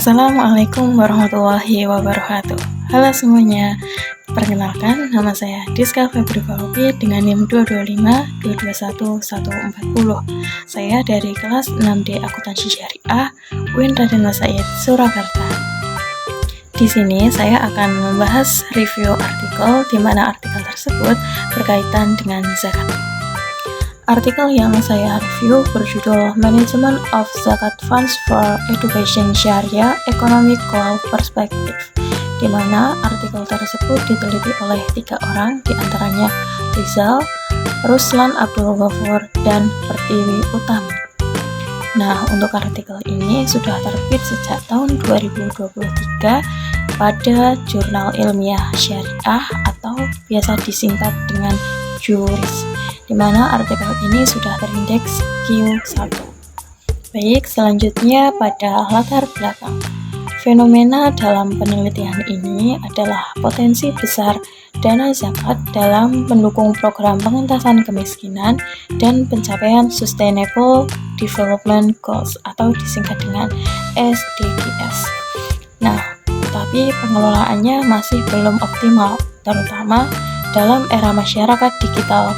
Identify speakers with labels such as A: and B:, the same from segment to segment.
A: Assalamualaikum warahmatullahi wabarakatuh. Halo semuanya, perkenalkan nama saya Diska Febri Faupi dengan NIM 225221140. Saya dari kelas 6D Akuntansi Syariah UIN Raden Mas Said, Surakarta. Di sini saya akan membahas review artikel di mana artikel tersebut berkaitan dengan zakat. Artikel yang saya review berjudul Management of Zakat Funds for Education Sharia Economical Perspective, di mana artikel tersebut diteliti oleh 3 orang, diantaranya Rizal, Ruslan Abdul Ghafur, dan Pertiwi Utami. Nah, untuk artikel ini sudah terbit sejak tahun 2023 pada Jurnal Ilmiah Syariah atau biasa disingkat dengan Juris, di mana artikel ini sudah terindeks Q1. Baik, selanjutnya pada latar belakang. Fenomena dalam penelitian ini adalah potensi besar dana zakat dalam mendukung program pengentasan kemiskinan dan pencapaian Sustainable Development Goals atau disingkat dengan SDGs. Nah, tetapi pengelolaannya masih belum optimal, terutama dalam era masyarakat digital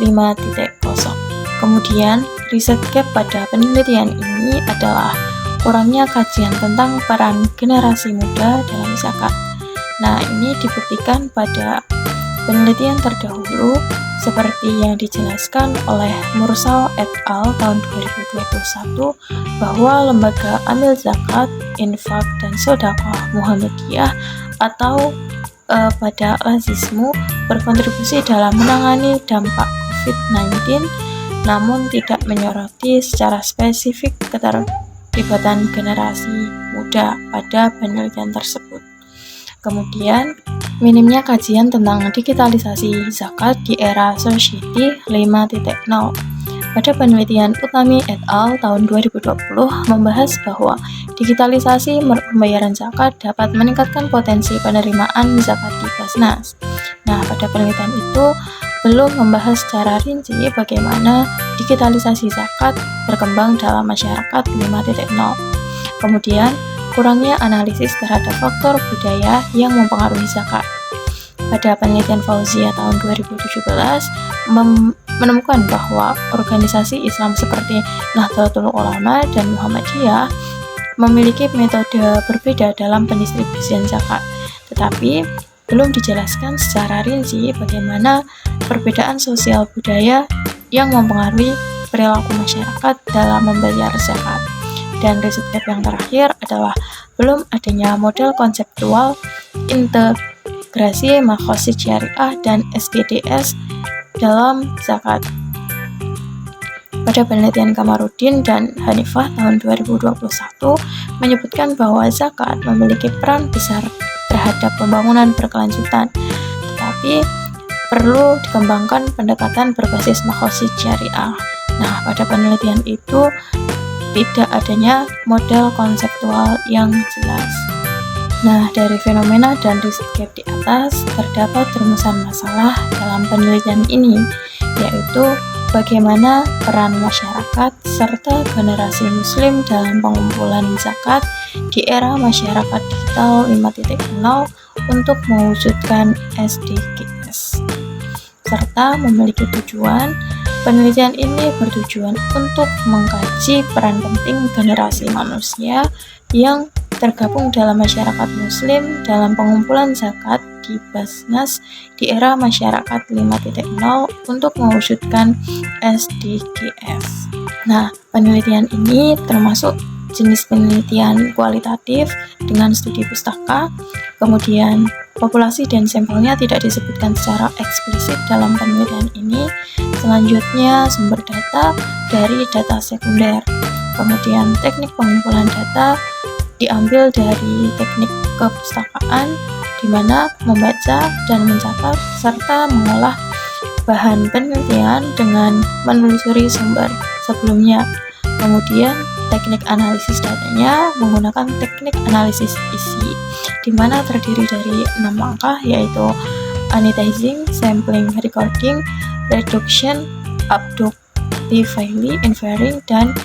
A: 5.0. Kemudian, riset gap pada penelitian ini adalah kurangnya kajian tentang peran generasi muda dalam zakat. Nah, ini dibuktikan pada penelitian terdahulu seperti yang dijelaskan oleh Mursal et al. Tahun 2021 bahwa Lembaga Amil Zakat, Infak, dan Sodaqah Muhammadiyah atau pada Lazismu berkontribusi dalam menangani dampak COVID-19, namun tidak menyoroti secara spesifik keterlibatan generasi muda pada penelitian tersebut. Kemudian, minimnya kajian tentang digitalisasi zakat di era Society 5.0. Pada penelitian Utami et al. Tahun 2020 membahas bahwa digitalisasi pembayaran zakat dapat meningkatkan potensi penerimaan zakat di Basnas. Nah, pada penelitian itu belum membahas secara rinci bagaimana digitalisasi zakat berkembang dalam masyarakat 5.0. Kemudian, kurangnya analisis terhadap faktor budaya yang mempengaruhi zakat. Pada penelitian Fauzia tahun 2017 menemukan bahwa organisasi Islam seperti Nahdlatul Ulama dan Muhammadiyah memiliki metode berbeda dalam pendistribusian zakat, tetapi belum dijelaskan secara rinci bagaimana perbedaan sosial budaya yang mempengaruhi perilaku masyarakat dalam membayar zakat. Dan riset gap yang terakhir adalah belum adanya model konseptual integrasi maqasid syariah dan SGDS dalam zakat. Pada penelitian Kamarudin dan Hanifah tahun 2021 menyebutkan bahwa zakat memiliki peran besar terhadap pembangunan berkelanjutan, tetapi perlu dikembangkan pendekatan berbasis maqasid syariah. Nah, pada penelitian itu tidak adanya model konseptual yang jelas. Nah, dari fenomena dan riset gap di atas, terdapat rumusan masalah dalam penelitian ini, yaitu bagaimana peran masyarakat serta generasi muslim dalam pengumpulan zakat di era masyarakat digital 5.0 untuk mewujudkan SDGs. Serta memiliki tujuan, penelitian ini bertujuan untuk mengkaji peran penting generasi manusia yang tergabung dalam masyarakat muslim dalam pengumpulan zakat di Basnas di era masyarakat 5.0 untuk mewujudkan SDGs. Nah, penelitian ini termasuk jenis penelitian kualitatif dengan studi pustaka, kemudian populasi dan sampelnya tidak disebutkan secara eksplisit dalam penelitian ini. Selanjutnya, sumber data dari data sekunder. Kemudian, teknik pengumpulan data diambil dari teknik kepustakaan, di mana membaca dan mencatat serta mengolah bahan penelitian dengan menelusuri sumber sebelumnya. Kemudian, teknik analisis datanya menggunakan teknik analisis isi, di mana terdiri dari 6 langkah, yaitu annotating, sampling, recording, reduction, abductively inferring, dan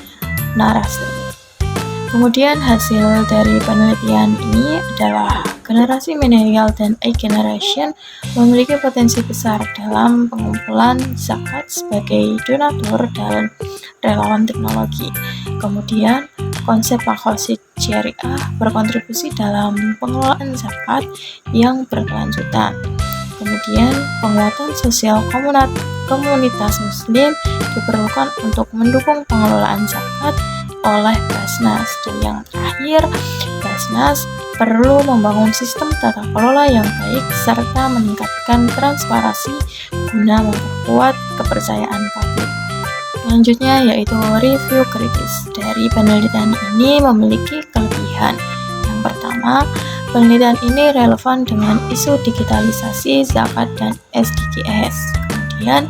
A: narasi. Kemudian hasil dari penelitian ini adalah generasi milenial dan Y generation memiliki potensi besar dalam pengumpulan zakat sebagai donatur dan relawan teknologi. Kemudian konsep makhluk syariah berkontribusi dalam pengelolaan zakat yang berkelanjutan. Kemudian penguatan sosial komunitas muslim diperlukan untuk mendukung pengelolaan zakat oleh Basnas. Dan yang terakhir, Basnas perlu membangun sistem tata kelola yang baik serta meningkatkan transparansi guna memperkuat kepercayaan publik. Selanjutnya yaitu review kritis. Dari penelitian ini memiliki kelebihan. Yang pertama, penelitian ini relevan dengan isu digitalisasi zakat dan SDGs. Kemudian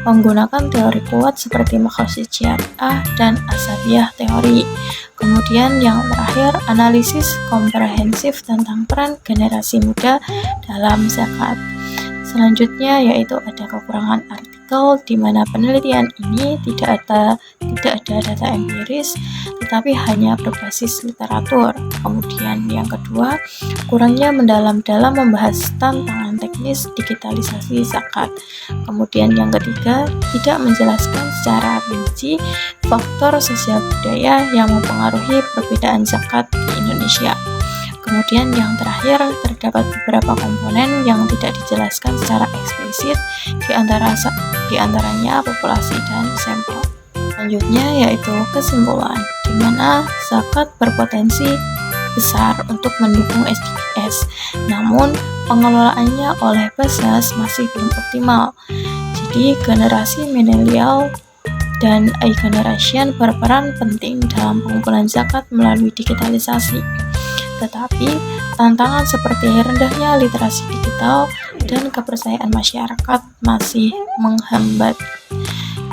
A: menggunakan teori kuat seperti makhluk syariah dan asabiyah teori. Kemudian yang terakhir, analisis komprehensif tentang peran generasi muda dalam zakat. Selanjutnya yaitu ada kekurangan artikel di mana penelitian ini tidak ada data empiris tetapi hanya berbasis literatur. Kemudian yang kedua, kurangnya mendalam dalam membahas tantangan teknis digitalisasi zakat. Kemudian yang ketiga, tidak menjelaskan secara rinci faktor sosial budaya yang mempengaruhi perbedaan zakat di Indonesia. Kemudian yang terakhir, terdapat beberapa komponen yang tidak dijelaskan secara eksplisit, di antaranya populasi dan sampel. Selanjutnya yaitu kesimpulan, di mana zakat berpotensi besar untuk mendukung SDGs, namun pengelolaannya oleh Basnas masih belum optimal. Jadi generasi milenial dan Y generation berperan penting dalam pengumpulan zakat melalui digitalisasi. Tetapi, tantangan seperti rendahnya literasi digital dan kepercayaan masyarakat masih menghambat,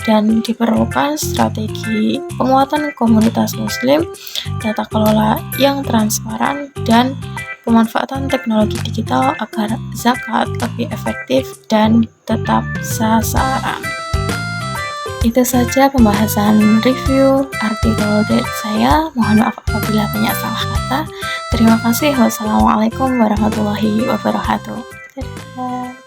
A: dan diperlukan strategi penguatan komunitas muslim, tata kelola yang transparan, dan pemanfaatan teknologi digital agar zakat lebih efektif dan tetap sasaran. Itu saja pembahasan review artikel dari saya. Mohon maaf apabila banyak salah kata. Terima kasih. Wassalamualaikum warahmatullahi wabarakatuh. Dadah.